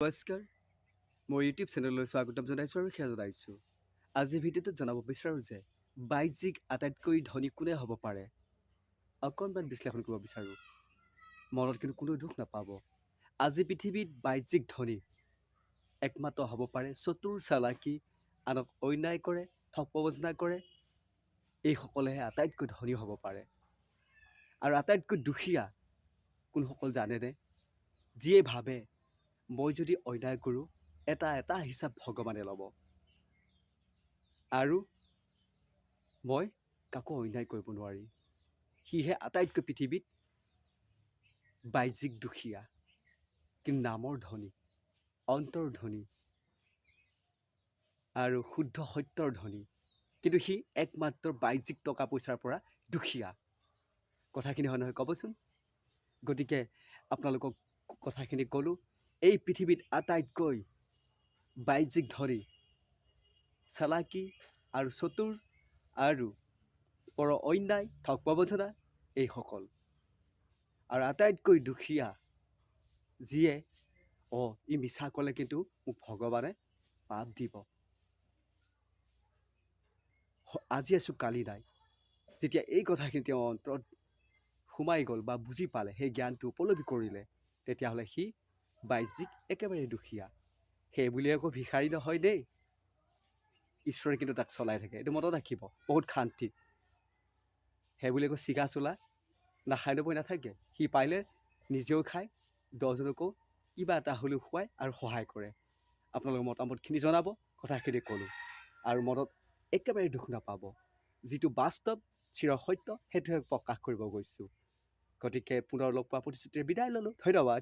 নমস্কাৰ, মই ইউটিউব চেনেললৈ স্বাগতম জনাইছোঁ আৰু সেয়া জনাইছোঁ। আজিৰ ভিডিঅ'টোত জনাব বিচাৰোঁ যে বাহ্যিক আটাইতকৈ ধনী কোনে হ'ব পাৰে। অকণমান বিশ্লেষণ কৰিব বিচাৰোঁ। মনত কিন্তু কোনো দুখ নাপাব। আজি পৃথিৱীত বাহ্যিক ধনী একমাত্ৰ হ'ব পাৰে চতুৰ চালাকি, আনক অন্যায় কৰে, ঠগ প্ৰবঞ্চনা কৰে, এইসকলেহে আটাইতকৈ ধনী হ'ব পাৰে। আৰু আটাইতকৈ দুখীয়া কোনসকল জানেনে? যিয়ে ভাবে মই যদি অন্যায় কৰোঁ এটা হিচাপ ভগৱানে ল'ব আৰু মই কাকো অন্যায় কৰিব নোৱাৰি। সিহে আটাইতকৈ পৃথিৱীত বাহ্যিক দুখীয়া, কিন্তু নামৰ ধনী, অন্তৰ ধনী আৰু শুদ্ধ সত্যৰ ধনী, কিন্তু সি একমাত্ৰ বাহ্যিক টকা পইচাৰ পৰা দুখীয়া। কথাখিনি হয় নহয় ক'বচোন? গতিকে আপোনালোকক কথাখিনি ক'লোঁ, এই পৃথিৱীত আটাইতকৈ বাহ্যিক ধনী, চালাকি আৰু চতুৰ আৰু পৰ অন্যায়, ঠগ প্ৰবঞ্চনা এইসকল। আৰু আটাইতকৈ দুখীয়া যিয়ে ই মিছা ক'লে কিন্তু মোক ভগৱানে পাপ দিব। আজি আছোঁ কালি নাই। যেতিয়া এই কথাখিনি তেওঁ অন্তৰত সোমাই গ'ল বা বুজি পালে, সেই জ্ঞানটো উপলব্ধি কৰিলে, তেতিয়াহ'লে সি বাহ্যিক একেবাৰে দুখীয়া। সেই বুলি আকৌ ভিক্ষাৰী নহয় দেই। ঈশ্বৰে কিন্তু তাক চলাই থাকে, এইটো মনত ৰাখিব, বহুত শান্তি। সেই বুলি আকৌ চিগা চোলা নাখাই নবৈ নাথাকে। সি পাৰিলে নিজেও খায়, 10জনকো কিবা এটা হ'লেও খুৱায় আৰু সহায় কৰে। আপোনালোকৰ মতামতখিনি জনাব, কথাখিনি ক'লোঁ। আৰু মনত একেবাৰে দুখ নাপাব। যিটো বাস্তৱ চিৰ সত্য সেইটোহে প্ৰকাশ কৰিব গৈছোঁ। গতিকে পুনৰ লগ পোৱা প্ৰতিশ্ৰুতিৰে বিদায় ল'লোঁ। ধন্যবাদ।